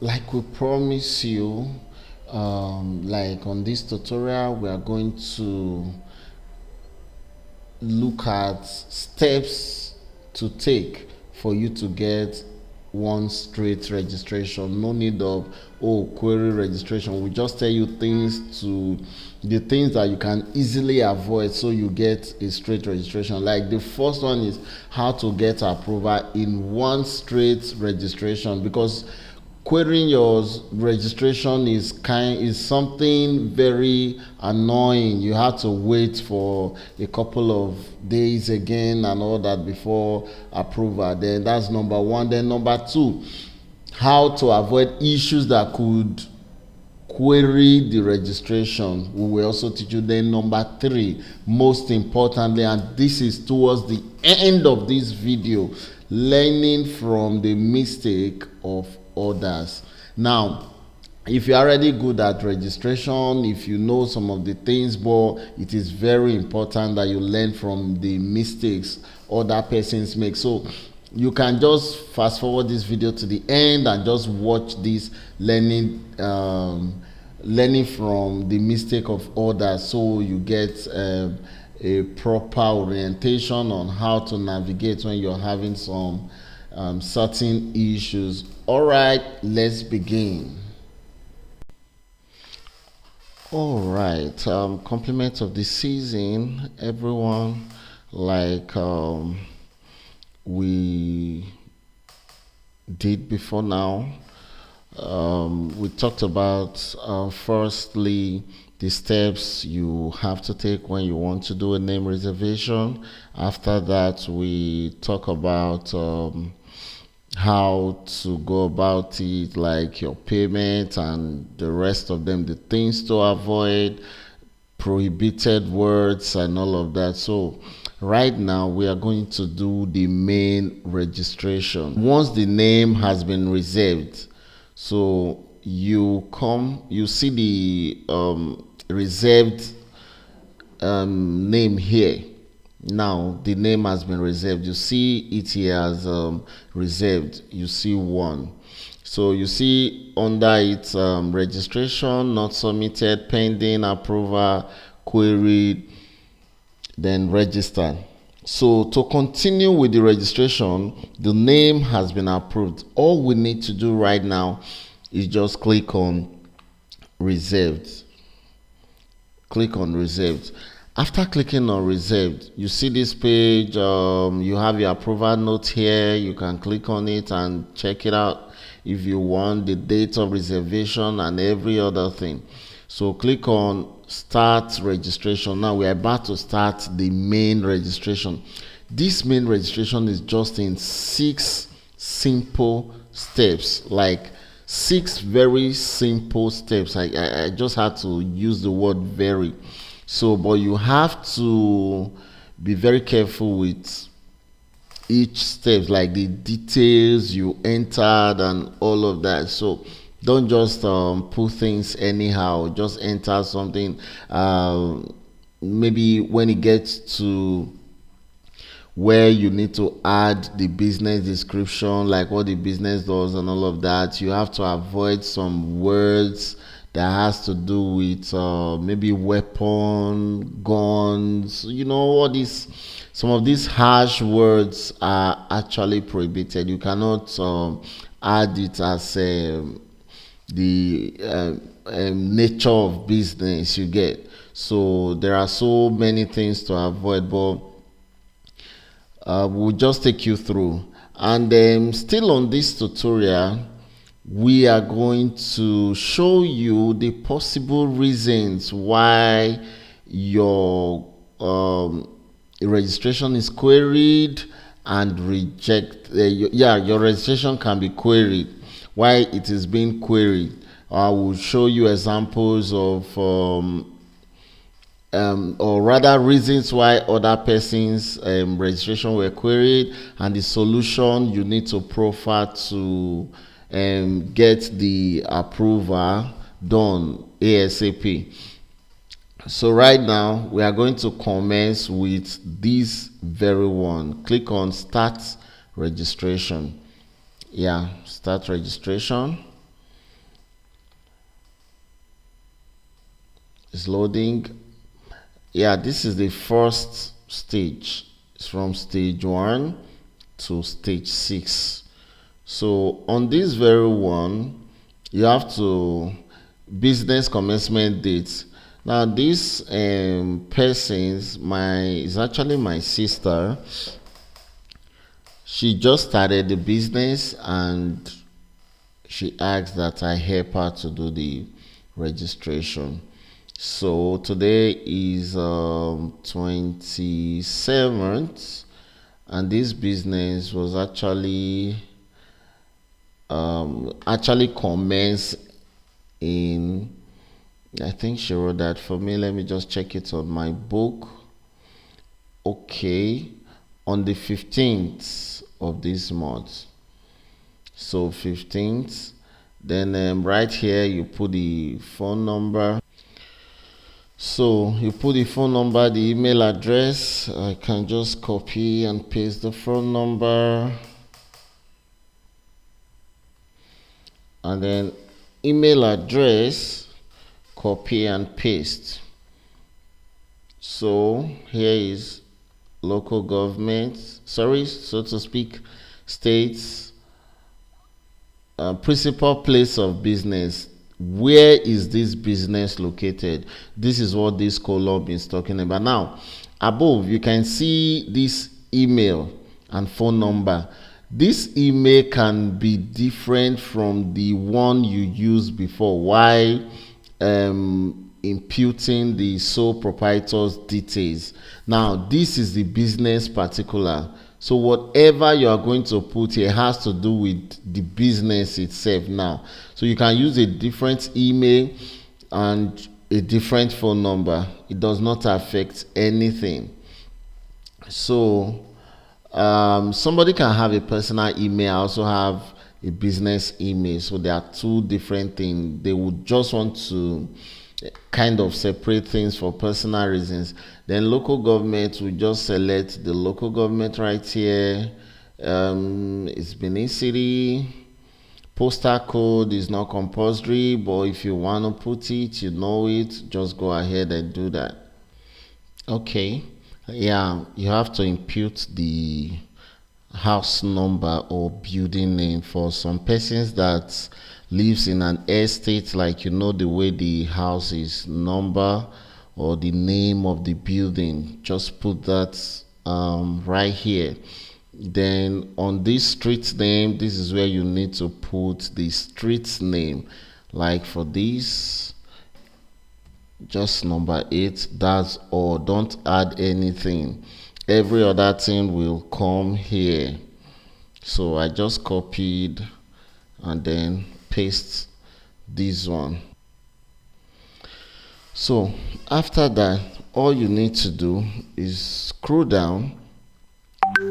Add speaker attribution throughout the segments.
Speaker 1: Like we promise you, like on this tutorial, we are going to look at steps to take for you to get one straight registration. No need of query registration. We just tell you the things that you can easily avoid so you get a straight registration. Like the first one is how to get approval in one straight registration, because querying your registration is something very annoying. You have to wait for a couple of days again and all that before approval. Then that's number one. Then number two, how to avoid issues that could query the registration. We will also teach you. Then number three, most importantly, and this is towards the end of this video, learning from the mistake of others. Now, if you're already good at registration, if you know some of the things, but it is very important that you learn from the mistakes other persons make. So you can just fast forward this video to the end and just watch this learning from the mistake of others, so you get a proper orientation on how to navigate when you're having some certain issues. All right, let's begin. All right, compliments of the season, everyone. Like we did before now, we talked about firstly the steps you have to take when you want to do a name reservation. After that, we talk about how to go about it, like your payment and the rest of them, the things to avoid, prohibited words and all of that. So right now we are going to do the main registration. Once the name has been reserved, so you see the reserved name here. Now the name has been reserved. You see it here as reserved. You see one. So you see under it registration not submitted, pending approval, queried, then registered. So to continue with the registration, the name has been approved. All we need to do right now is just click on reserved. Click on reserved. After clicking on reserved, you see this page. You have your approval note here. You can click on it and check it out if you want, the date of reservation and every other thing. So click on start registration. Now we are about to start the main registration. This main registration is just in 6 simple steps, like 6 very simple steps. I just had to use the word very. So, but you have to be very careful with each step, like the details you entered and all of that. So don't just put things anyhow. Just enter something. Maybe when it gets to where you need to add the business description, like what the business does and all of that, you have to avoid some words that has to do with maybe weapon, guns, all these. Some of these harsh words are actually prohibited. You cannot add it as the nature of business you get. So there are so many things to avoid, but we'll just take you through. And still on this tutorial, we are going to show you the possible reasons why your registration is queried and your registration can be queried, why it is being queried. I will show you examples of or rather reasons why other persons registration were queried, and the solution you need to profile to get the approval done ASAP. So right now we are going to commence with this very one. Click on start registration. Yeah, start registration. It's loading. Yeah, this is the first stage. It's from stage 1 to stage 6. So on this very one, you have to business commencement date. Now this person's my is actually my sister. She just started the business and she asked that I help her to do the registration. So today is 27th, and this business was actually commenced in, I think she wrote that for me. Let me just check it on my book. Okay, on the 15th of this month. So 15th. Then right here you put the phone number. So you put the phone number, the email address. I can just copy and paste the phone number. And then email address, copy and paste. So here is local government, sorry, so to speak, states, principal place of business. Where is this business located? This is what this column is talking about. Now above you can see this email and phone number. This email can be different from the one you used before. Why imputing the sole proprietor's details? Now this is the business particular, so whatever you are going to put here has to do with the business itself. Now so you can use a different email and a different phone number. It does not affect anything. So somebody can have a personal email. I also have a business email, so there are two different things. They would just want to kind of separate things for personal reasons. Then local government, we just select the local government right here. It's Benin City. Postal code is not compulsory, but if you want to put it, you know it, just go ahead and do that. Okay, yeah, you have to impute the house number or building name. For some persons that lives in an estate, like, you know, the way the house is number or the name of the building, just put that right here. Then on this street name, this is where you need to put the street name. Like for this, just number 8, that's all. Don't add anything. Every other thing will come here. So I just copied and then paste this one. So after that, all you need to do is scroll down.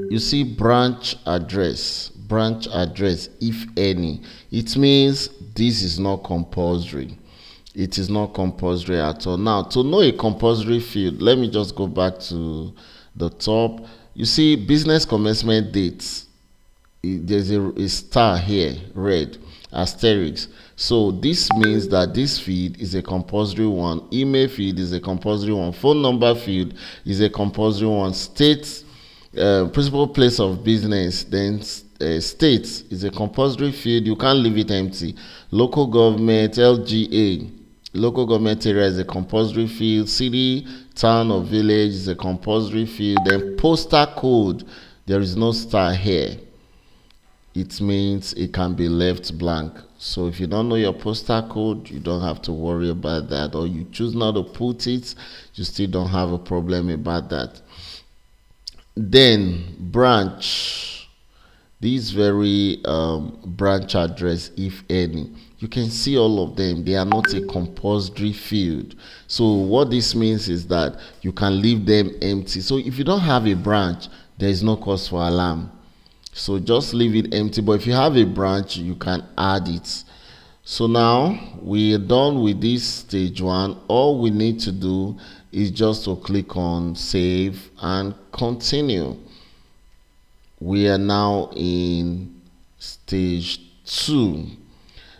Speaker 1: You see branch address, if any. It means this is not compulsory. It is not compulsory at all. Now to know a compulsory field, let me just go back to the top. You see business commencement dates. There's a star here, red asterisk. So this means that this field is a compulsory one. Email field is a compulsory one. Phone number field is a compulsory one. State, principal place of business, then state is a compulsory field. You can't leave it empty. Local government, LGA, local government area is a compulsory field. City, town or village is a compulsory field. Then postal code, there is no star here. It means it can be left blank. So if you don't know your postal code, you don't have to worry about that. Or you choose not to put it, you still don't have a problem about that. Then branch, this very branch address, if any, you can see all of them. They are not a compulsory field. So what this means is that you can leave them empty. So if you don't have a branch, there is no cause for alarm. So just leave it empty. But if you have a branch, you can add it. So now we are done with this stage 1. All we need to do is just to click on save and continue. We are now in stage 2.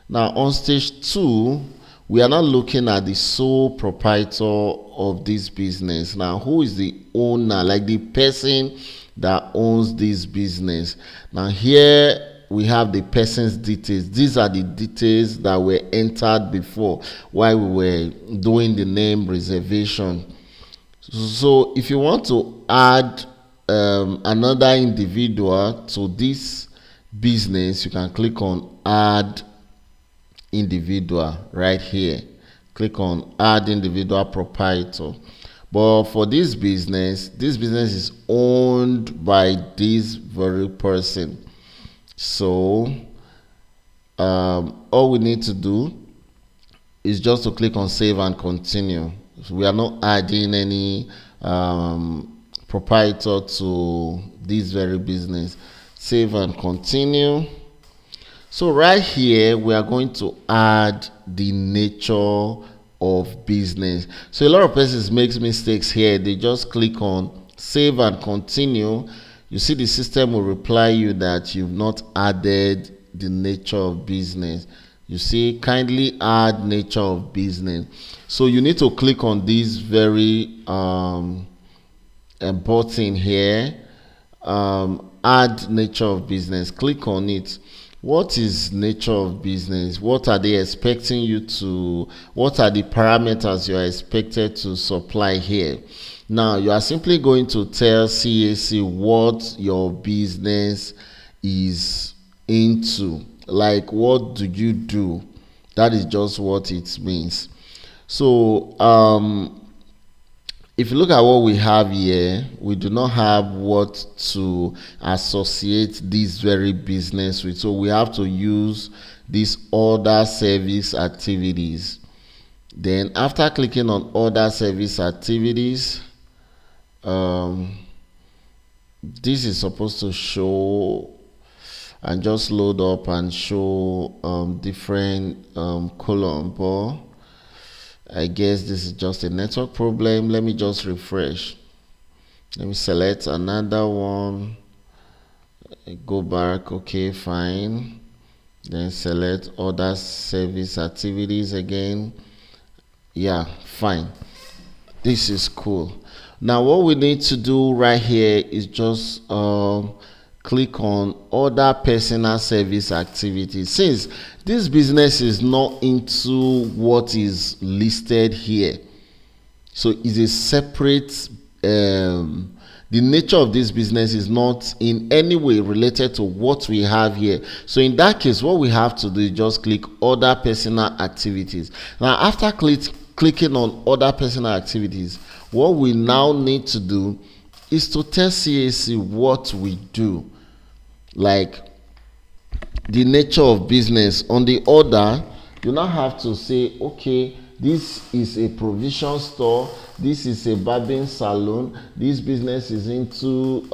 Speaker 1: Now on stage 2, we are not looking at the sole proprietor of this business. Now, who is the owner, like the person that owns this business? Now here we have the person's details. These are the details that were entered before while we were doing the name reservation. So if you want to add another individual to this business, you can click on add individual right here. Click on add individual proprietor. But for this business is owned by this very person. So all we need to do is just to click on save and continue. So we are not adding any proprietor to this very business. Save and continue. So right here, we are going to add the nature of business. So a lot of persons make mistakes here. They just click on save and continue. You see the system will reply you that you've not added the nature of business. You see, kindly add nature of business. So you need to click on this very button here, add nature of business. Click on it. What is nature of business? What are they expecting you to, what are the parameters you are expected to supply here? Now, you are simply going to tell CAC what your business is into. Like, what do you do? That is just what it means. So, if you look at what we have here, we do not have what to associate this very business with. So we have to use these other service activities. Then after clicking on other service activities, this is supposed to show and just load up and show different column, but I guess this is just a network problem. Let me just refresh. Let me select another one. Go back. Okay, fine. Then select other service activities again. Yeah, fine. This is cool. Now what we need to do right here is just click on other personal service activities. Since this business is not into what is listed here, so it's a separate the nature of this business is not in any way related to what we have here. So in that case, what we have to do is just click other personal activities. Now after clicking on other personal activities, what we now need to do is to tell CAC what we do, like the nature of business. On the order, you now have to say, okay, this is a provision store, this is a barbing salon, this business is into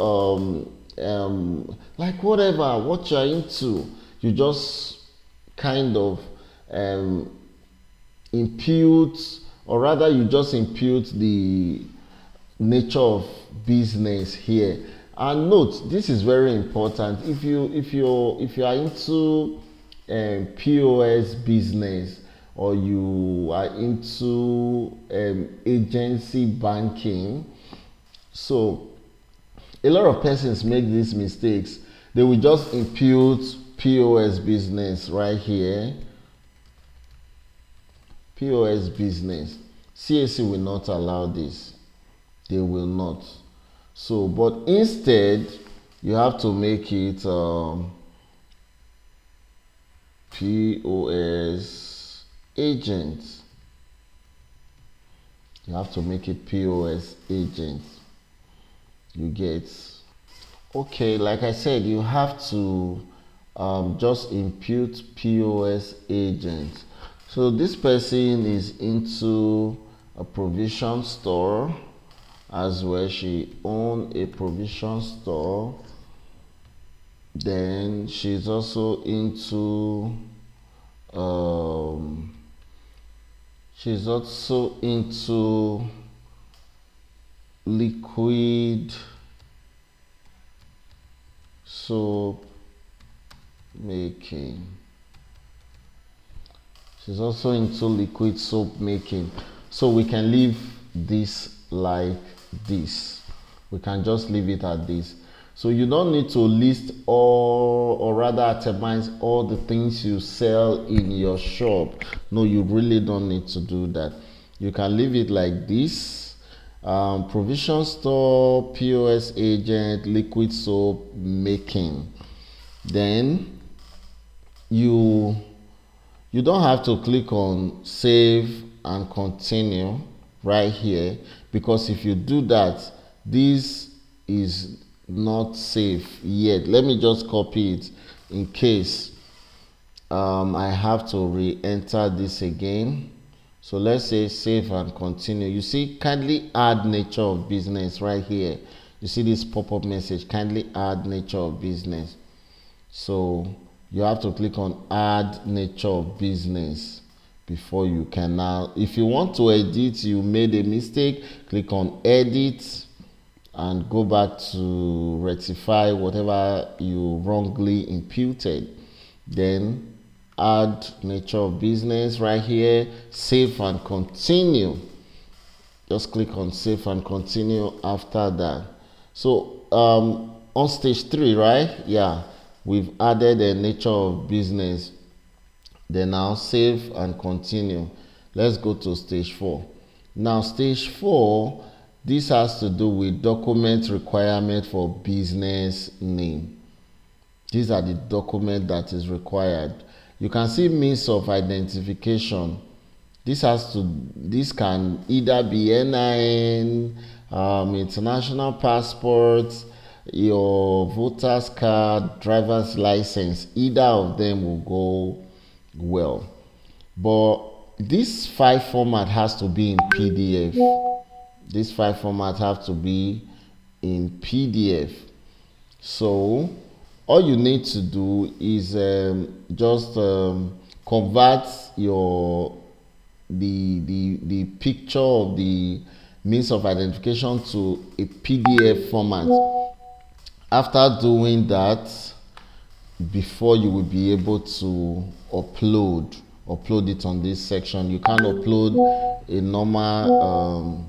Speaker 1: like whatever what you're into. You just kind of impute, or rather you just impute the nature of business here. And note, this is very important. If you are into POS business, or you are into agency banking, so a lot of persons make these mistakes. They will just impute POS business right here. POS business. CAC will not allow this. They will not. So, but instead, you have to make it POS agent. You have to make it POS agent. You get? Okay, like I said, you have to just impute POS agent. So this person is into a provision store as well. She owns a provision store. Then she's also into liquid soap making. She's also into liquid soap making. So we can leave this like this. We can just leave it at this. So you don't need to list all, or rather itemize all the things you sell in your shop. No, you really don't need to do that. You can leave it like this. Provision store, POS agent, liquid soap making. Then you don't have to click on save and continue right here, because if you do that, this is not safe yet. Let me just copy it in case I have to re-enter this again. So let's say save and continue. You see, kindly add nature of business right here. You see this pop-up message, kindly add nature of business. So you have to click on add nature of business before you can now. If you want to edit, you made a mistake, click on edit and go back to rectify whatever you wrongly imputed. Then add nature of business right here, save and continue. Just click on save and continue after that. So on stage 3, right? Yeah, we've added a nature of business. Then now save and continue. Let's go to stage 4. Now stage 4, this has to do with document requirement for business name. These are the documents that is required. You can see means of identification. This can either be NIN, international passport, your voter's card, driver's license. Either of them will go well. But this file format has to be in PDF. This file format have to be in PDF. So all you need to do is just convert the picture of the means of identification to a PDF format. After doing that, before you will be able to upload it on this section. You can't upload a normal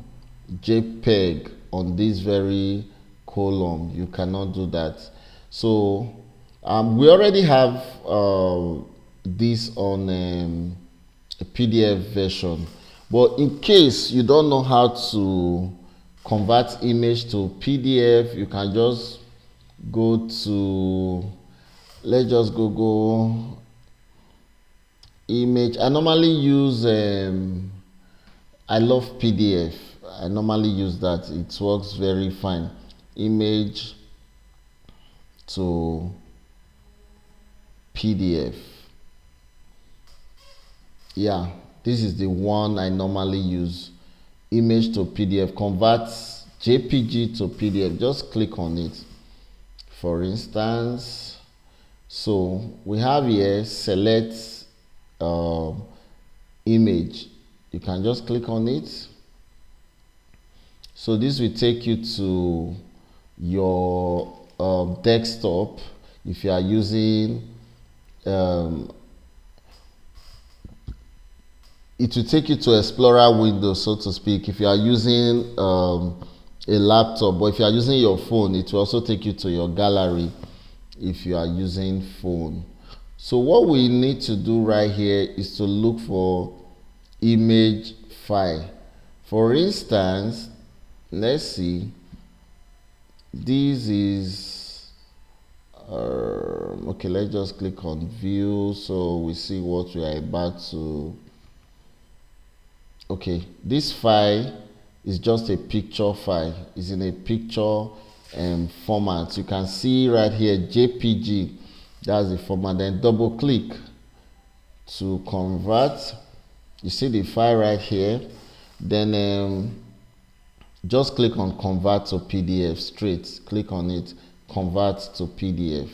Speaker 1: JPEG on this very column. You cannot do that. So we already have this on a PDF version, but in case you don't know how to convert image to PDF, you can just go to, let's just go image. I normally use I love PDF. I normally use that. It works very fine. Image to PDF. Yeah, this is the one I normally use. Image to PDF. Convert JPG to PDF. Just click on it. For instance, so we have here select image. You can just click on it. So this will take you to your desktop. If you are using it will take you to Explorer window, so to speak, if you are using a laptop. But if you are using your phone, it will also take you to your gallery if you are using phone. So what we need to do right here is to look for image file. For instance, let's see, this is okay, let's just click on view so we see what we are about to. Okay, this file is just a picture file. It's in a picture format. You can see right here JPG. That's the format. Then double click to convert. You see the file right here. Then just click on convert to PDF straight. Click on it, convert to PDF.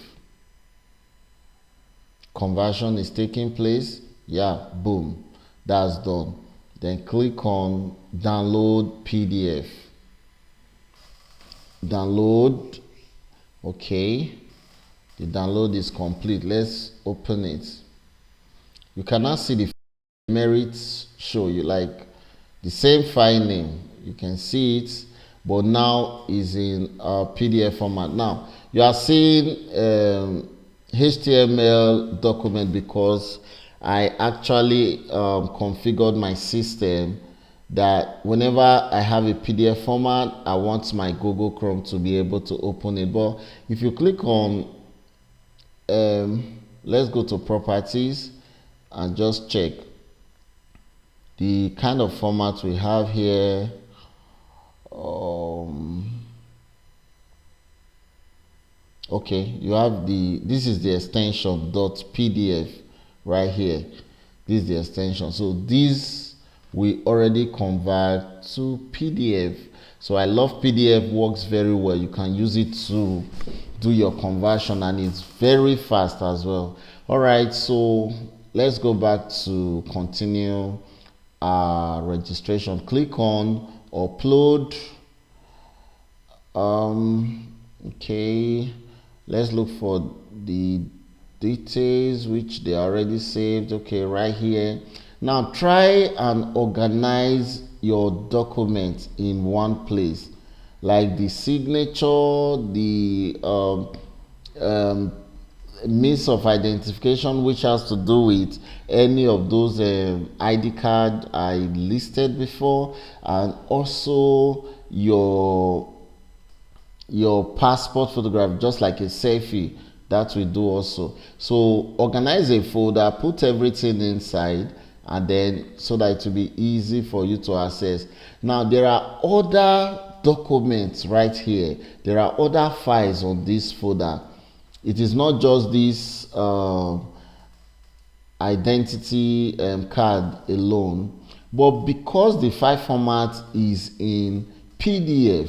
Speaker 1: Conversion is taking place. Yeah, boom, that's done. Then click on download PDF. Download. Okay. The download is complete. Let's open it. You cannot see the merits show you, like the same file name. You can see it, but now is in a PDF format. Now you are seeing HTML document because I actually configured my system that whenever I have a PDF format, I want my Google Chrome to be able to open it. But if you click on let's go to properties and just check the kind of format we have here. Okay, you have this is the extension .pdf right here. This is the extension. So this we already convert to PDF. So I love PDF, works very well. You can use it to do your conversion and it's very fast as well. All right, so let's go back to continue our registration. Click on upload. Okay, let's look for the details which they already saved. Okay, right here. Now try and organize your document in one place, like the signature, the means of identification which has to do with any of those ID card I listed before, and also your passport photograph, just like a selfie that we do also. So organize a folder, put everything inside, and then so that it will be easy for you to access. Now there are other documents right here. There are other files on this folder. It is not just this identity card alone, but because the file format is in PDF,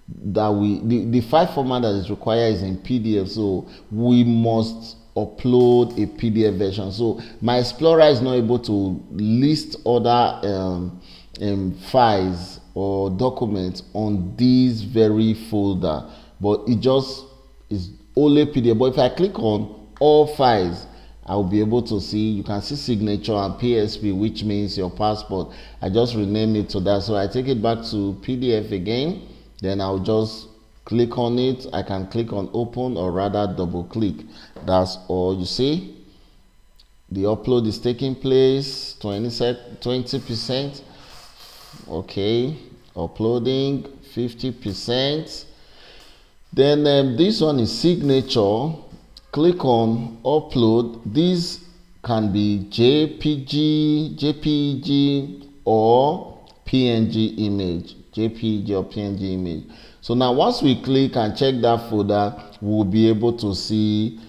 Speaker 1: the file format that is required is in PDF, so we must upload a PDF version. So my Explorer is not able to list other files or documents on this very folder, but it just is only PDF. But if I click on all files, I will be able to see, you can see signature and PSP, which means your passport. I just rename it to that. So I take it back to PDF again, then I'll just click on it. I can click on open, or rather double click. That's all. You see the upload is taking place, 20%. Okay, uploading 50%. Then this one is signature. Click on upload. This can be JPG or PNG image. JPG or PNG image. So now once we click and check that folder, we'll be able to see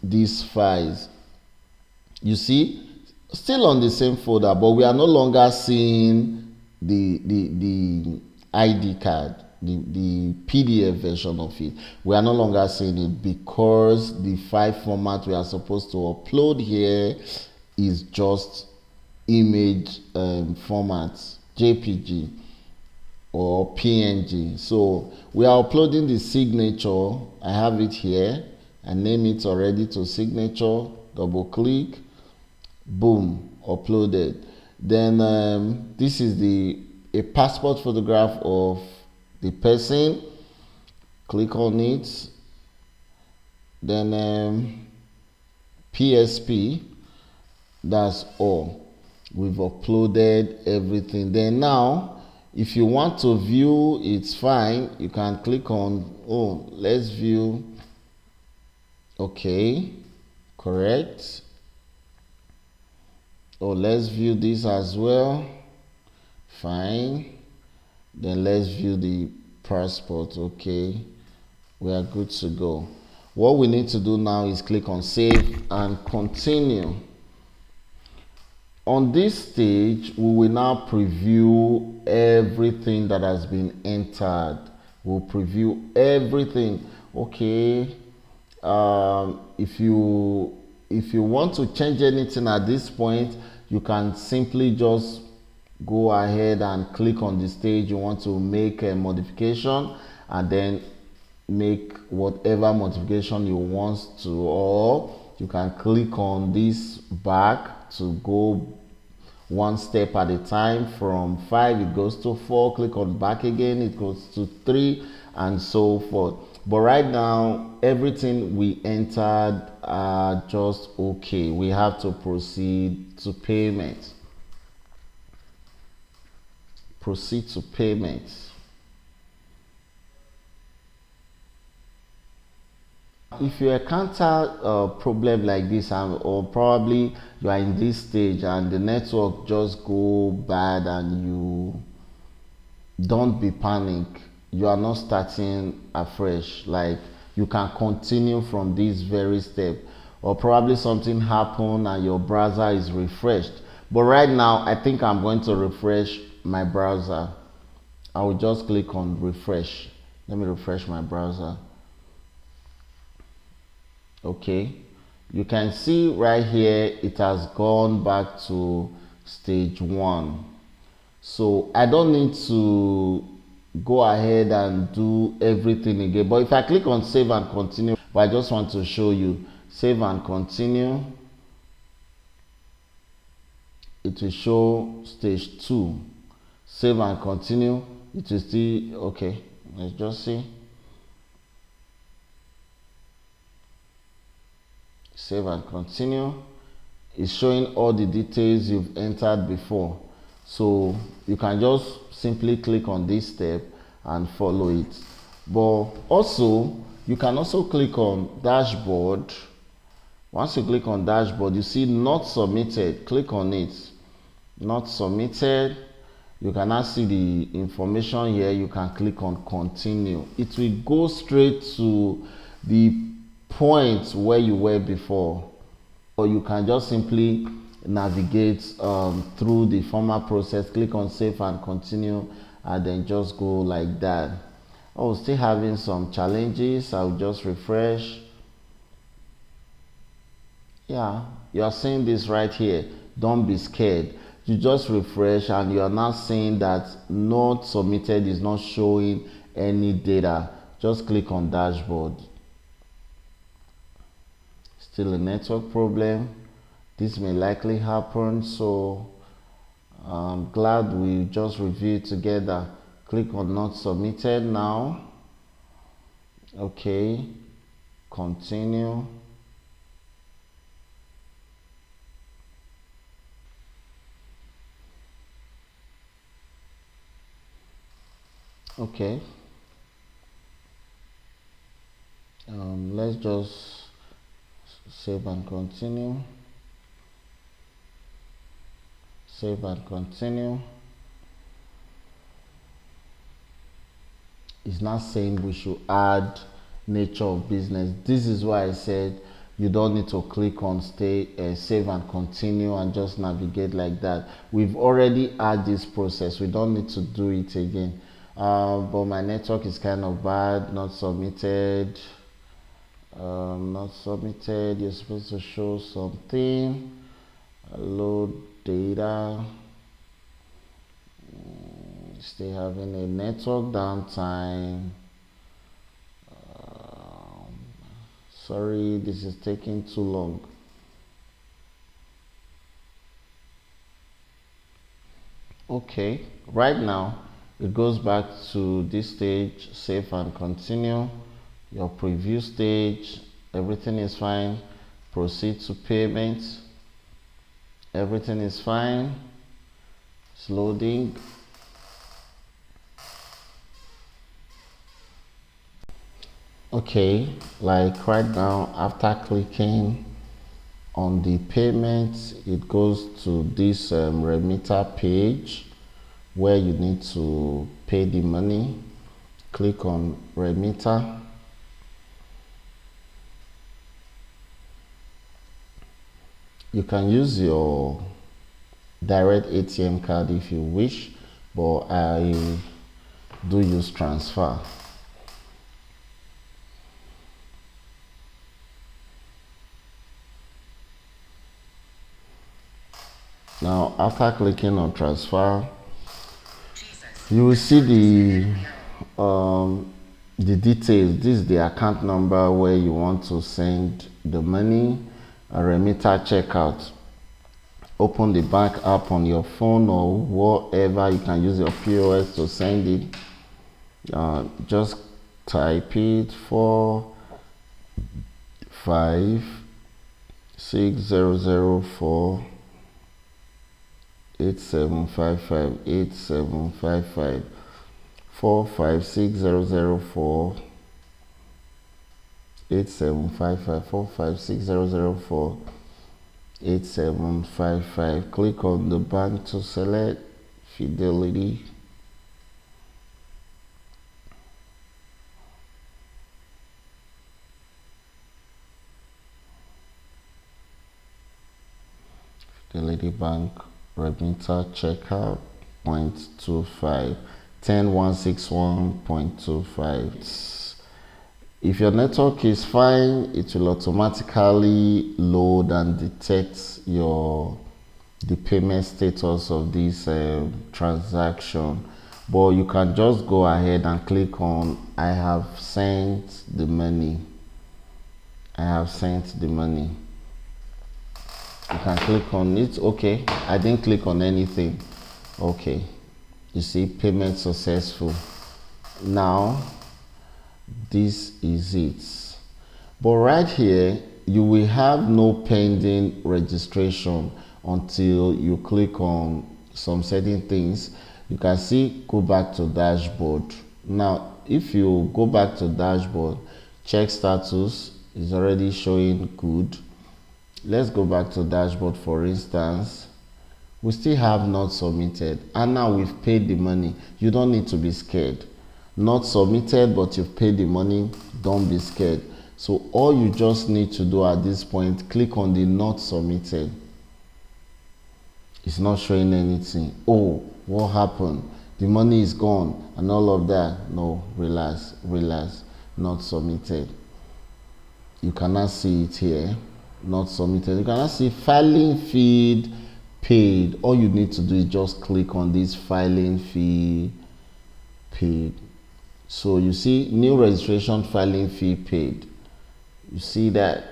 Speaker 1: these files. You see, still on the same folder, but we are no longer seeing the ID card, the PDF version of it. We are no longer seeing it because the file format we are supposed to upload here is just image formats, JPG or PNG. So we are uploading the signature. I have it here. I name it already to signature. Double click. Boom, uploaded. Then this is a passport photograph of the person. Click on it. Then PSP. That's all. We've uploaded everything. Then now, if you want to view, it's fine. You can click on, oh, let's view. Okay, correct. Oh, let's view this as well. Fine. Then let's view the passport. Okay, we are good to go. What we need to do now is click on save and continue. On this stage, we will now preview everything that has been entered. We'll preview everything. Okay. If you want to change anything at this point, you can simply just go ahead and click on the stage you want to make a modification, and then make whatever modification you want to, or you can click on this back to go one step at a time. From 5 it goes to 4, click on back again, it goes to 3, and so forth. But right now everything we entered are just okay. We have to proceed to payment. Proceed to payment. If you encounter a problem like this, or probably you are in this stage and the network just go bad, and you don't be panic, you are not starting afresh. Like, you can continue from this very step, or probably something happened and your browser is refreshed. But right now I think I'm going to refresh my browser. I will just click on refresh. Let me refresh my browser. Okay, you can see right here it has gone back to stage 1. So I don't need to go ahead and do everything again. But if I click on save and continue, but I just want to show you, save and continue, it will show stage 2. Save and continue, it will still okay. Let's just see. Save and continue. It's showing all the details you've entered before. So you can just simply click on this step and follow it. But also, you can also click on dashboard. Once you click on dashboard, you see not submitted. Click on it. Not submitted. You can now see the information here. You can click on continue. It will go straight to the point where you were before, or you can just simply navigate through the former process. Click on save and continue, and then just go like that. Oh, still having some challenges. I'll just refresh. Yeah, you are seeing this right here. Don't be scared. You just refresh and you are now seeing that not submitted is not showing any data. Just click on dashboard. Still a network problem. This may likely happen, so I'm glad we just reviewed together. Click on not submitted now. Okay, continue. Okay, let's just save and continue. Save and continue. It's not saying we should add nature of business. This is why I said you don't need to click on save and continue and just navigate like that. We've already had this process. We don't need to do it again. But my network is kind of bad. Not submitted. Not submitted. You're supposed to show something. Load data. Still having a network downtime. Sorry, this is taking too long. Okay, right now it goes back to this stage, save and continue. Your preview stage, everything is fine. Proceed to payment, everything is fine. It's loading. Okay, like right now, after clicking on the payment, it goes to this remitter page where you need to pay the money. Click on remitter. You can use your direct ATM card if you wish, but I do use transfer. Now, after clicking on transfer, you will see the the details. This is the account number where you want to send the money. A remitter checkout. Open the bank app on your phone or whatever. You can use your POS to send it. Just type it 4560004 8755 8755 4560004 8755 4560004 8755. Click on the bank to select Fidelity. Fidelity Bank remitter checkout 0.25 10161.25. If your network is fine, it will automatically load and detect the payment status of this transaction. But you can just go ahead and click on I have sent the money. I have sent the money. You can click on it. Okay, I didn't click on anything. Okay, you see payment successful. Now this is it. But right here you will have no pending registration until you click on some certain things. You can see go back to dashboard. Now if you go back to dashboard, check status is already showing good. Let's go back to dashboard. For instance, we still have not submitted, and now we've paid the money. You don't need to be scared. Not submitted, but you've paid the money. Don't be scared. So all you just need to do at this point, click on the not submitted. It's not showing anything. Oh, what happened? The money is gone and all of that. No, relax, not submitted. You cannot see it here. Not submitted. You cannot see filing fee paid. All you need to do is just click on this filing fee paid. So you see new registration filing fee paid. You see that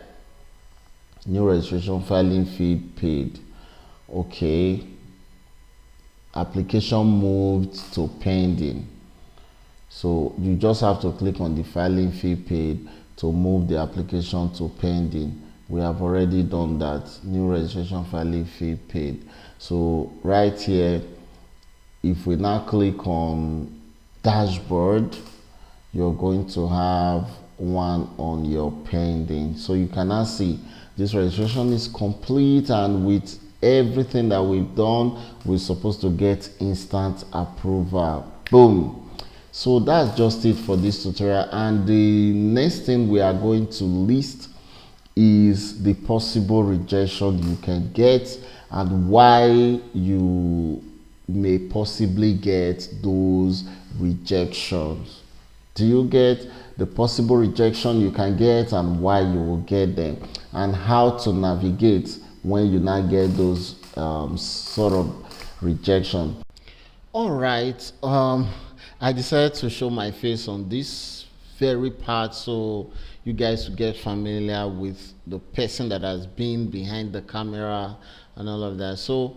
Speaker 1: new registration filing fee paid. Okay, application moved to pending. So you just have to click on the filing fee paid to move the application to pending. We have already done that. New registration filing fee paid. So right here, if we now click on dashboard, you're going to have one on your pending. So you can now see this registration is complete, and with everything that we've done, we're supposed to get instant approval. Boom. So that's just it for this tutorial, and the next thing we are going to list is the possible rejection you can get and why you may possibly get those rejections. Do you get the possible rejection you can get and why you will get them, and how to navigate when you now get those sort of rejection? All right, I decided to show my face on this very part so you guys will get familiar with the person that has been behind the camera and all of that. So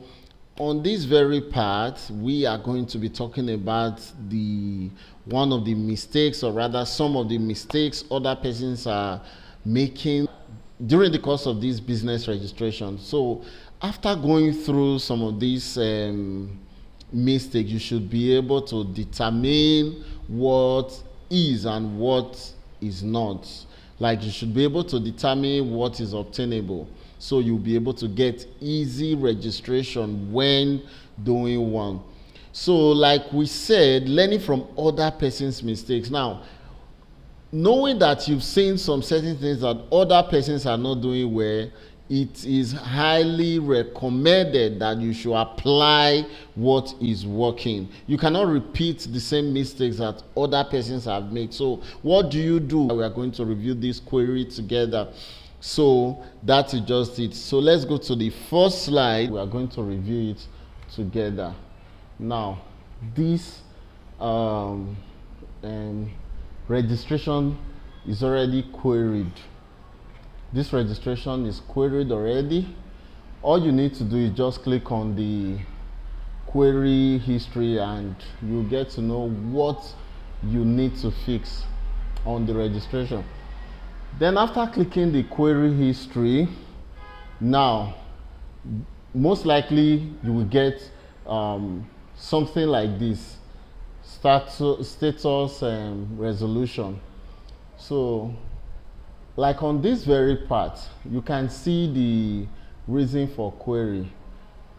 Speaker 1: on this very part, we are going to be talking about one of the mistakes, or rather some of the mistakes other persons are making during the course of this business registration. So after going through some of these mistakes, you should be able to determine what is and what is not. Like you should be able to determine what is obtainable, so you'll be able to get easy registration when doing one. So like we said, learning from other person's mistakes. Now, knowing that you've seen some certain things that other persons are not doing well, it is highly recommended that you should apply what is working. You cannot repeat the same mistakes that other persons have made. So what do you do? We are going to review this query together. So that is just it. So let's go to the first slide. We are going to review it together. Now this registration is already queried. This registration is queried already. All you need to do is just click on the query history and you get to know what you need to fix on the registration. Then after clicking the query history, now most likely you will get something like this: status resolution. So like on this very part, you can see the reason for query.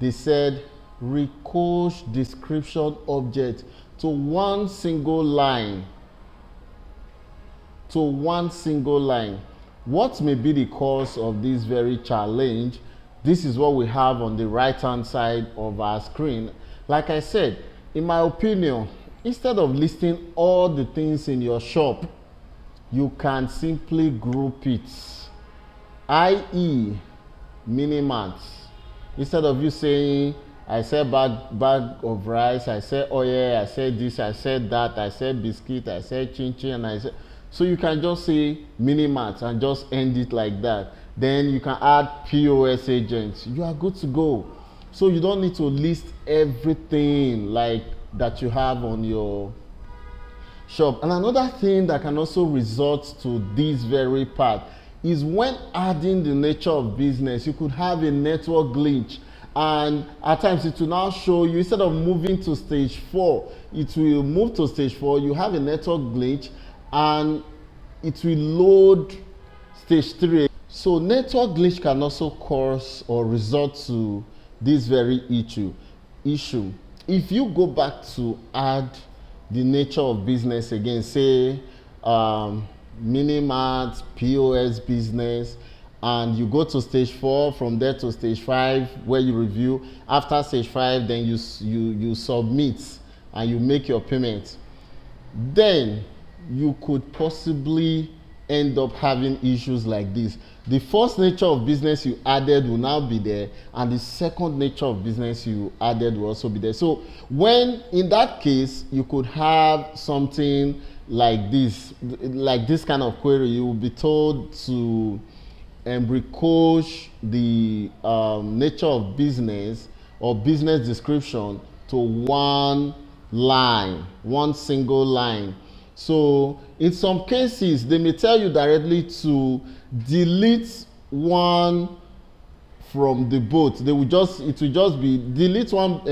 Speaker 1: They said recoach description object to one single line. To one single line. What may be the cause of this very challenge? This is what we have on the right hand side of our screen. Like I said, in my opinion, instead of listing all the things in your shop, you can simply group it, i.e. mini-mart. Instead of you saying, I sell bag of rice, I sell oil, I sell this, I sell that, I sell biscuit, I sell chin-chin, and I sell... So you can just say mini-mart and just end it like that. Then you can add POS agents. You are good to go. So you don't need to list everything like that you have on your shop. And another thing that can also result to this very part is when adding the nature of business, you could have a network glitch, and at times it will now show you, instead of moving to stage 4, it will move to stage 4. You have a network glitch and it will load stage 3. So network glitch can also cause or result to this very issue. If you go back to add the nature of business again, say mini-mart, POS business, and you go to stage 4, from there to stage 5 where you review. After stage 5, then you submit and you make your payment. Then you could possibly end up having issues like this. The first nature of business you added will now be there, and the second nature of business you added will also be there. So when in that case you could have something like this kind of query, you will be told to recoach the nature of business or business description to one line, one single line. So in some cases, they may tell you directly to delete one from the both. It will just be delete one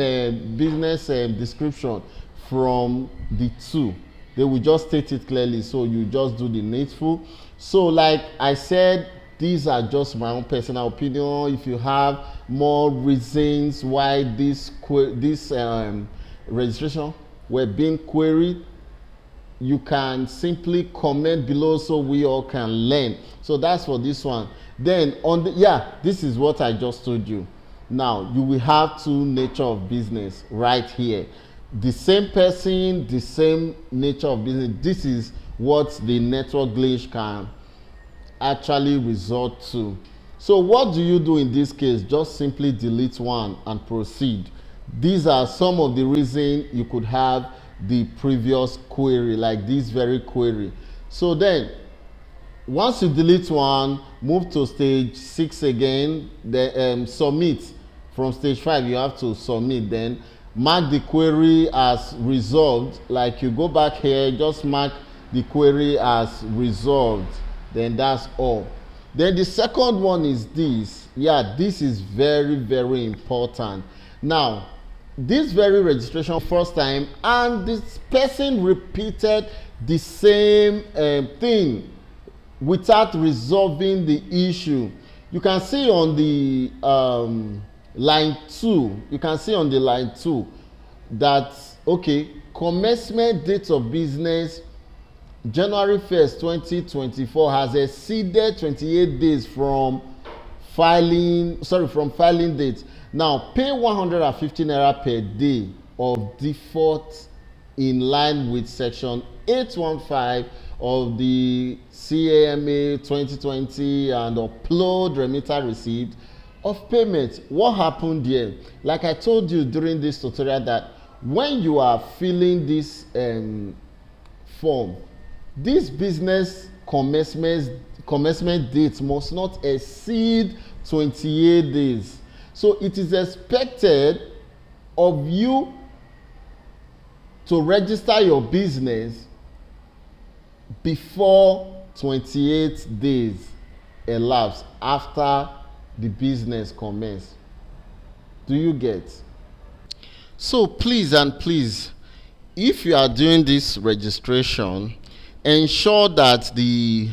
Speaker 1: business description from the two. They will just state it clearly, so you just do the needful. So like I said, these are just my own personal opinion. If you have more reasons why this registration were being queried, you can simply comment below so we all can learn. So that's for this one. Then on the this is what I just told you. Now you will have two nature of business right here. The same person, the same nature of business. This is what the network glitch can actually result to. So what do you do in this case? Just simply delete one and proceed. These are some of the reasons you could have the previous query, like this very query. So then once you delete one, move to stage 6 again, then submit. From stage 5 you have to submit, then mark the query as resolved. Like you go back here, just mark the query as resolved, then that's all. Then the second one is this. This is very, very important. Now this very registration first time, and this person repeated the same thing without resolving the issue. You can see on the line 2, you can see on the line 2 that, okay, commencement date of business January 1st 2024 has exceeded 28 days from filing date. Now pay 150 naira per day of default in line with section 815 of the CAMA 2020 and upload remitter receipt of payment. What happened here? Like I told you during this tutorial, that when you are filling this form, This business commencement date must not exceed 28 days. So it is expected of you to register your business before 28 days elapse after the business commenced. Do you get? So please and please, if you are doing this registration, ensure that the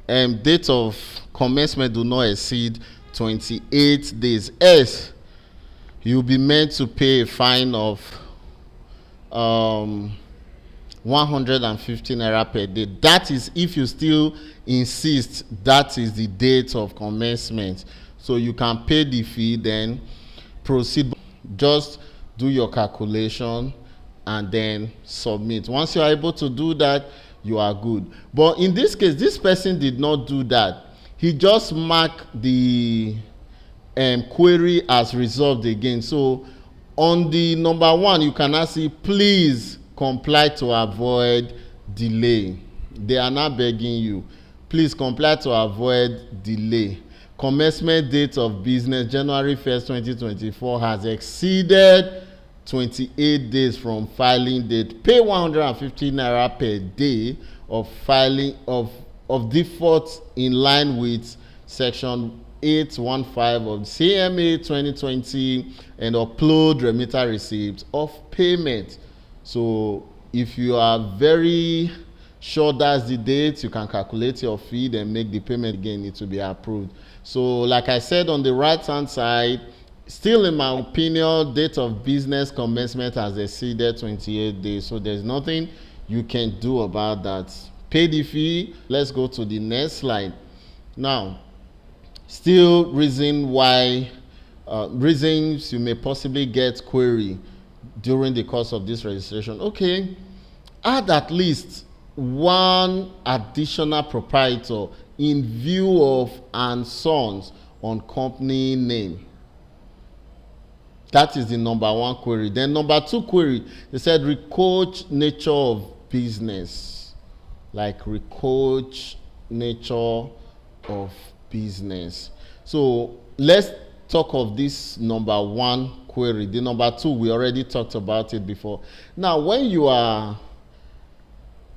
Speaker 1: date of commencement do not exceed 28 days, else you'll be meant to pay a fine of 150 naira per day. That is if you still insist that is the date of commencement. So you can pay the fee, then proceed. Just do your calculation and then submit. Once you are able to do that, you are good. But in this case, this person did not do that. He just marked the query as resolved again. So on the number 1, you can now see, please comply to avoid delay. They are now begging you, please comply to avoid delay. Commencement date of business January 1st 2024 has exceeded 28 days from filing date. Pay 150 naira per day of filing of default in line with section 815 of CMA 2020 and upload remitter receipts of payment. So if you are very sure that's the date, you can calculate your fee and make the payment again. It will be approved. So like I said, on the right hand side, still in my opinion, date of business commencement has exceeded 28 days. So there's nothing you can do about that. Pay the fee. Let's go to the next slide. Now, still reasons you may possibly get query during the course of this registration. Okay, add at least one additional proprietor in view of and sons on company name. That is the number 1 query. Then number 2 query, they said recoach nature of business. Like recoach nature of business. So let's talk of this number 1 query. The number 2, we already talked about it before. Now when you are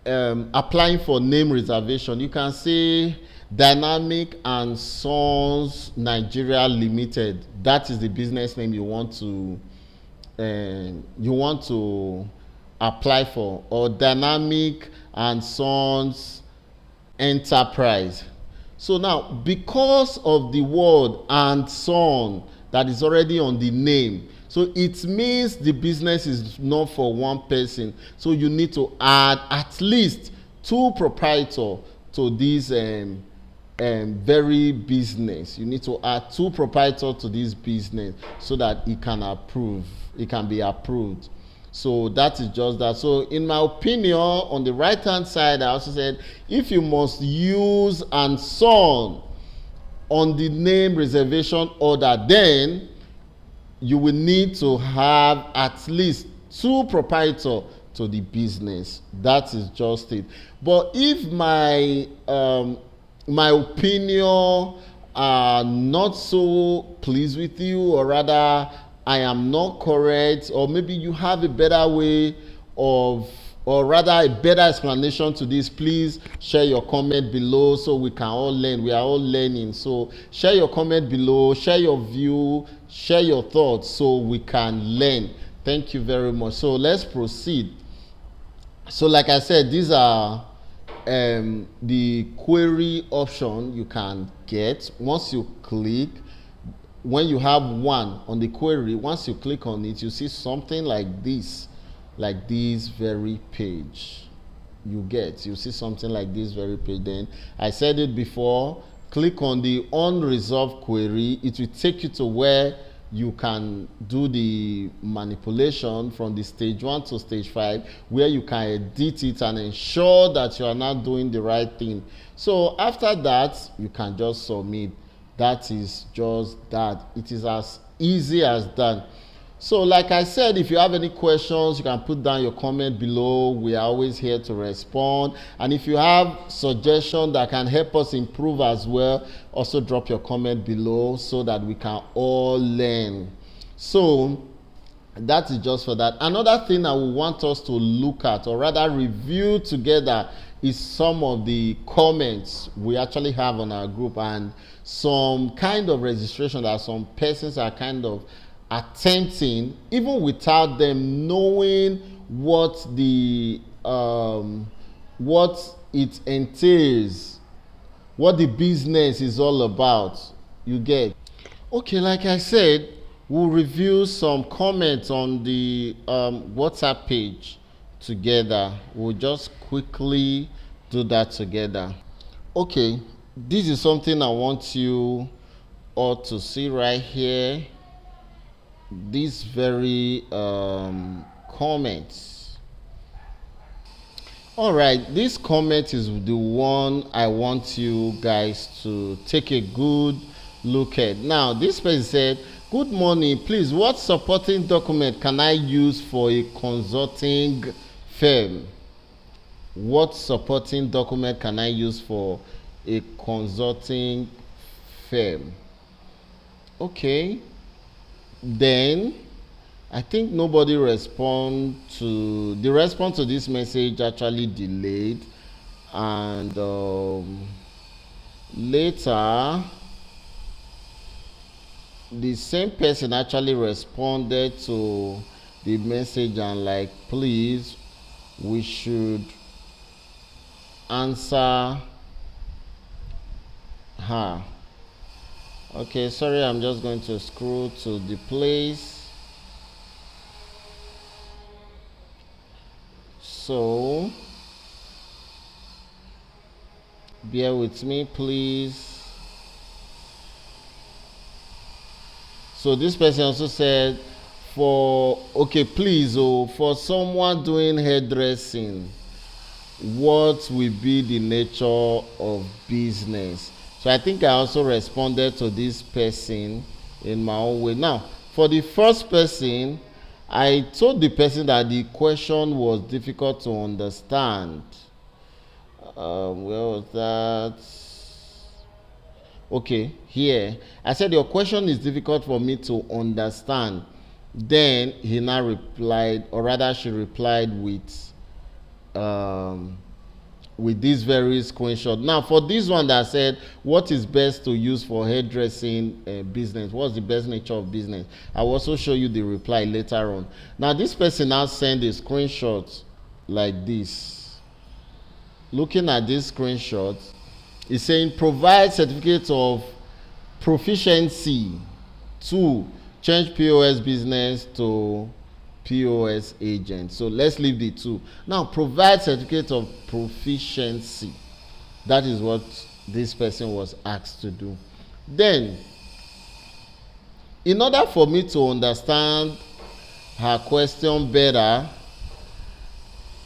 Speaker 1: applying for name reservation, you can say Dynamic and Sons Nigeria Limited. That is the business name you want to apply for, or Dynamic and Sons Enterprise. So now, because of the word and son that is already on the name, so it means the business is not for one person. So you need to add at least 2 proprietors to this very business. You need to add 2 proprietors to this business so that it can be approved. So that is just that. So in my opinion, on the right hand side, I also said if you must use and son on the name reservation order, then you will need to have at least 2 proprietors to the business. That is just it. But if my opinion are not so pleased with you, or rather I am not correct, or maybe you have a better way of, or rather a better explanation to this, please share your comment below so we can all learn. We are all learning. So share your comment below, share your view, share your thoughts so we can learn. Thank you very much. So let's proceed. So like I said, these are the query option you can get. Once you click, when you have one on the query, once you click on it, you see something like this very page. You see something like this very page. Then I said it before, click on the unresolved query. It will take you to where you can do the manipulation from the stage 1 to stage 5, where you can edit it and ensure that you are not doing the right thing. So after that, you can just submit. That is just that. It is as easy as that. So like I said, if you have any questions, you can put down your comment below. We are always here to respond. And if you have suggestions that can help us improve as well, also drop your comment below so that we can all learn. So that is just for that. Another thing I would want us to look at, or rather review together, is some of the comments we actually have on our group and some kind of registration that some persons are kind of attempting even without them knowing what the what it entails, what the business is all about. You get? Okay, like I said, we'll review some comments on the WhatsApp page together. We'll just quickly do that together. Okay, this is something I want you all to see right here. These very comments. All right, this comment is the one I want you guys to take a good look at. Now, this person said, "Good morning, please, what supporting document can I use for a consulting firm?" What supporting document can I use for a consulting firm? Okay, then I think nobody respond to the response to this message, actually delayed, and later the same person actually responded to the message and like, please, we should answer her. Okay, sorry, I'm just going to scroll to the place. So bear with me, please. So this person also said, please, for someone doing hairdressing, what will be the nature of business? So I think I also responded to this person in my own way. Now, for the first person, I told the person that the question was difficult to understand. Where was that? Okay, here. I said your question is difficult for me to understand. Then he now replied, or rather she replied with this very screenshot. Now for this one that said, what is best to use for hairdressing business? What's the best nature of business? I will also show you the reply later on. Now this person now sent a screenshot like this. Looking at this screenshot, it's saying provide certificate of proficiency to change POS business to POS agent. So let's leave the two. Now provide certificate of proficiency. That is what this person was asked to do. Then, in order for me to understand her question better,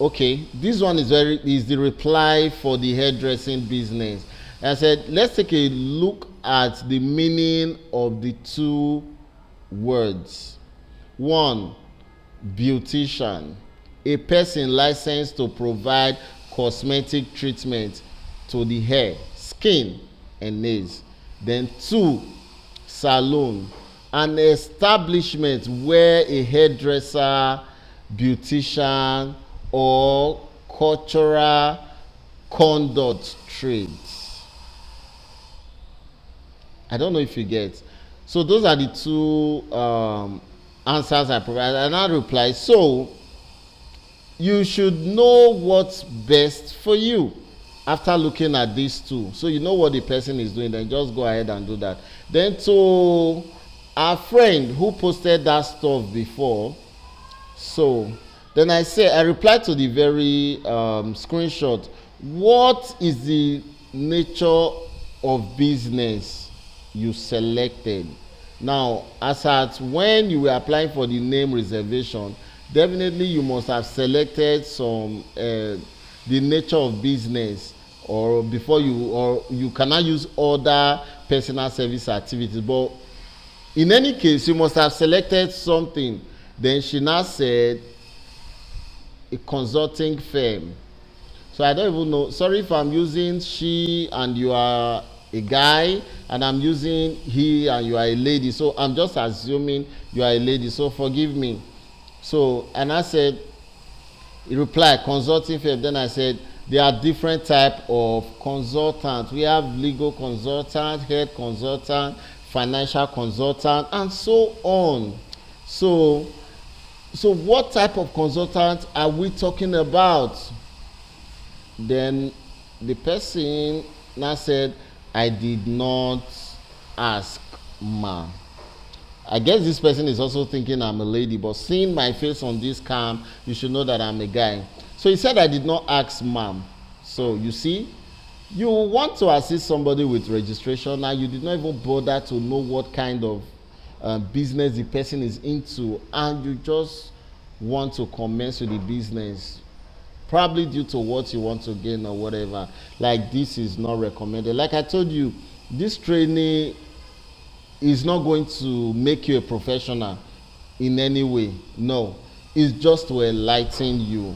Speaker 1: okay, this one is the reply for the hairdressing business. I said, let's take a look at the meaning of the two words. One, beautician, a person licensed to provide cosmetic treatment to the hair, skin, and nails. Then two, salon, an establishment where a hairdresser, beautician, or cultural conduct trades. I don't know if you get. So those are the two answers I provided. And I reply, so you should know what's best for you after looking at these two. So you know what the person is doing, then just go ahead and do that. Then to our friend who posted that stuff before, so then I replied to the very screenshot, what is the nature of business you selected? Now, as at when you were applying for the name reservation, definitely you must have selected some the nature of business, or before you cannot use other personal service activities. But In any case, you must have selected something. Then she now said a consulting firm. So I don't even know. Sorry if I'm using she and you are a guy, and I'm using he and you are a lady. So I'm just assuming you are a lady. So forgive me. So, and I said, he replied, consulting firm. Then I said, there are different type of consultants. We have legal consultant, head consultant, financial consultant, and so on. So what type of consultant are we talking about? Then the person now said, I did not ask, ma. I guess this person is also thinking I'm a lady, but seeing my face on this cam, you should know that I'm a guy. So he said, I did not ask, ma'am. So you see, you want to assist somebody with registration, and you did not even bother to know what kind of business the person is into, and you just want to commence with the business, probably due to what you want to gain or whatever. Like, this is not recommended. Like I told you, this training is not going to make you a professional in any way. No, it's just to enlighten you.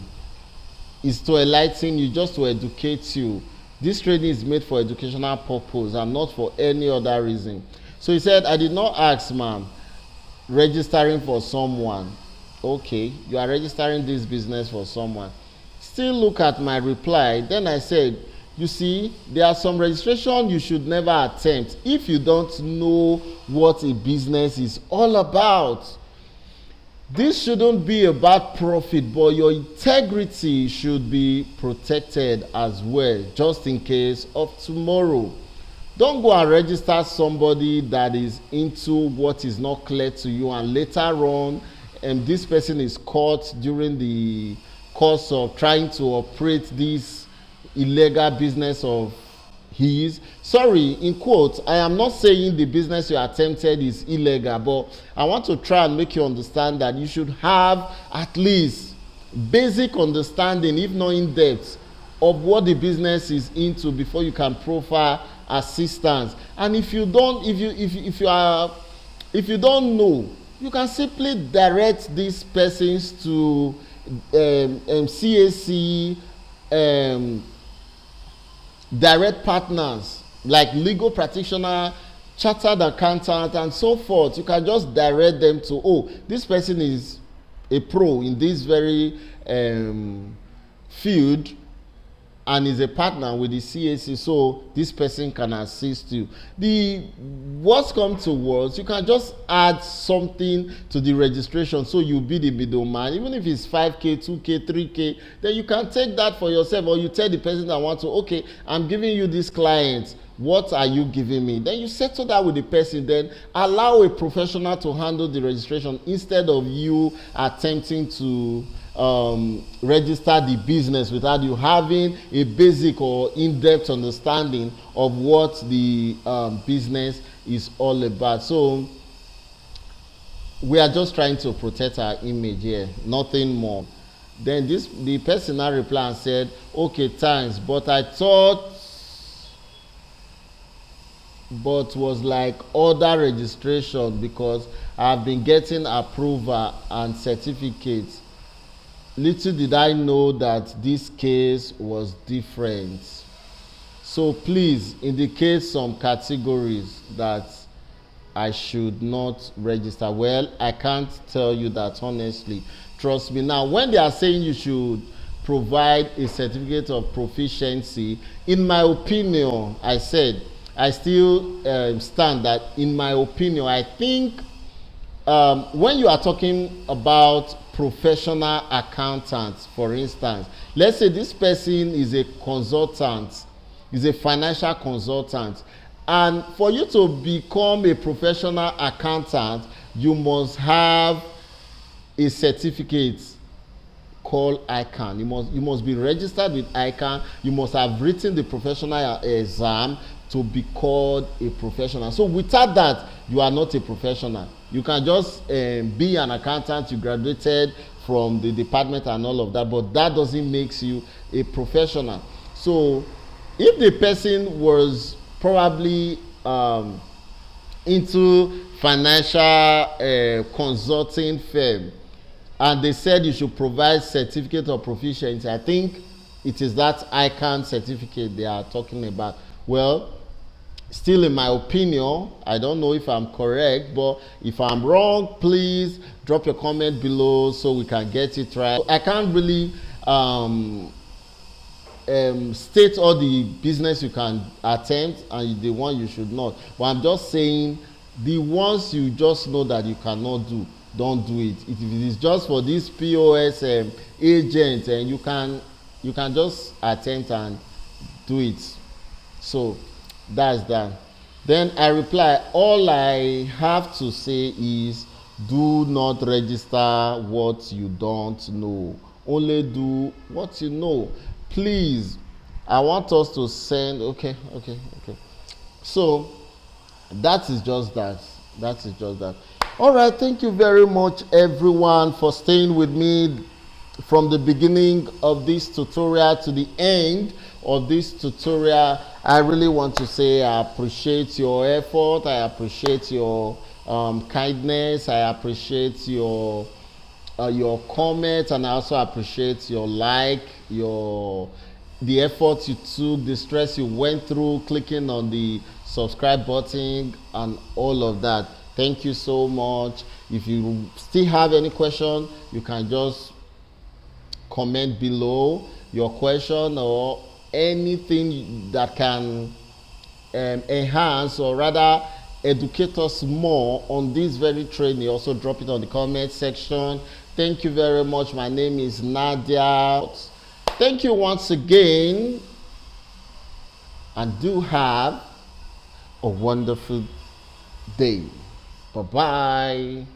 Speaker 1: It's to enlighten you, just to educate you. This training is made for educational purpose and not for any other reason. So he said, I did not ask, ma'am. Registering for someone. Okay, you are registering this business for someone. Still look at my reply. Then I said, you see, there are some registration you should never attempt if you don't know what a business is all about. This shouldn't be about profit, but your integrity should be protected as well, just in case of tomorrow. Don't go and register somebody that is into what is not clear to you, and later on, this person is caught during the course of trying to operate this illegal business of his. Sorry, in quotes, I am not saying the business you attempted is illegal, but I want to try and make you understand that you should have at least basic understanding, if not in depth, of what the business is into before you can profile assistance. And if you don't, if you don't know, you can simply direct these persons to CAC direct partners like legal practitioner, chartered accountant, and so forth. You can just direct them to, oh, this person is a pro in this very field and is a partner with the CAC, so this person can assist you. The worst comes to worst, you can just add something to the registration, so you'll be the middleman. Even if it's 5k, 2k, 3k, then you can take that for yourself, or you tell the person that wants to, okay, I'm giving you this client, what are you giving me? Then you settle that with the person, then allow a professional to handle the registration instead of you attempting to register the business without you having a basic or in-depth understanding of what the business is all about. So we are just trying to protect our image here, nothing more. Then the person now replied and said, okay, thanks, but I thought was like other registration, because I've been getting approval and certificates. Little did I know that this case was different. So please indicate some categories that I should not register. Well, I can't tell you that honestly. Trust me. Now, when they are saying you should provide a certificate of proficiency, in my opinion, I said, I still stand that, in my opinion, I think when you are talking about professional accountants, for instance, let's say this person is a consultant, is a financial consultant, and for you to become a professional accountant, you must have a certificate called ICANN. You must be registered with ICANN. You must have written the professional exam to be called a professional. So without that, you are not a professional. You can just be an accountant, you graduated from the department and all of that, but that doesn't make you a professional. So if the person was probably into financial consulting firm, and they said you should provide certificate of proficiency. I think it is that ICANN certificate they are talking about. Well, still in my opinion, I don't know if I'm correct, but if I'm wrong, please drop your comment below so we can get it right. I can't really state all the business you can attempt and the one you should not, but I'm just saying the ones you just know that you cannot do, don't do it. If it is just for this POS agent, and you can just attempt and do it. So that's that. Then I reply, all I have to say is, do not register what you don't know, only do what you know. Please, I want us to send. Okay. So that is just that. All right, thank you very much everyone for staying with me from the beginning of this tutorial to the end of this tutorial. I really want to say I appreciate your effort, I appreciate your kindness, I appreciate your comment, and I also appreciate your the effort you took, the stress you went through clicking on the subscribe button and all of that. Thank you so much. If you still have any question, you can just comment below your question or anything that can enhance or rather educate us more on this very training. Also drop it on the comment section. Thank you very much. My name is Nadia. Thank you once again, and do have a wonderful day. Bye bye.